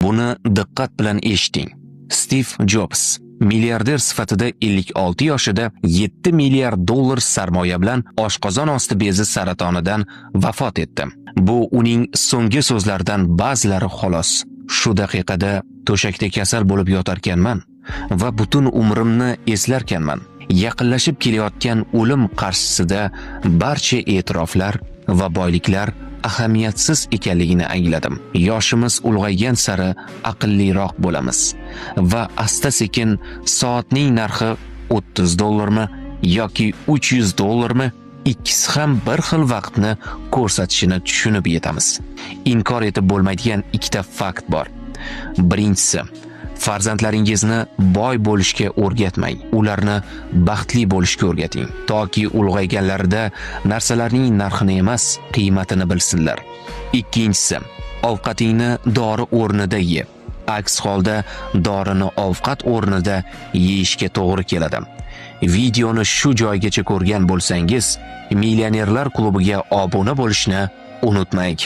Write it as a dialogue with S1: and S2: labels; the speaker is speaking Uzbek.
S1: Buni diqqat bilan eshiting. Steve Jobs milliarder sifatida 56 yoshida 7 milliard dollar sarmoya bilan oshqozon osti bezi saratonidan vafot etdi. Bu uning so'nggi so'zlaridan ba'zilari xolos. Shu daqiqada to'shakda kasal bo'lib yotarkanman va butun umrimni eslarkanman. Yaqinlashib kelayotgan o'lim qarshisida barcha e'tiroflar va boyliklar ahamiyatsiz ekanligini angladim. Yoshimiz ulg'aygan sari aqlliroq bo'lamiz va asta-sekin soatning narxi 30 dollarmi yoki 300 dollarmi, ikkisi ham bir xil vaqtni ko'rsatishini tushunib yetamiz. Inkor etib bo'lmaydigan ikkita fakt bor. Birinchisi, farzandlaringizni boy bo'lishga o'rgatmang. Ularni baxtli bo'lishga o'rgating, toki ulg'ayganlarida narsalarning narxini emas, qiymatini bilsinlar. Ikkinchisi, ovqatingni dori o'rnida ye. Aks holda dorini ovqat o'rnida yeyishga to'g'ri keladi. Videoni shu joygacha ko'rgan bo'lsangiz, millionerlar klubiga obuna bo'lishni unutmang.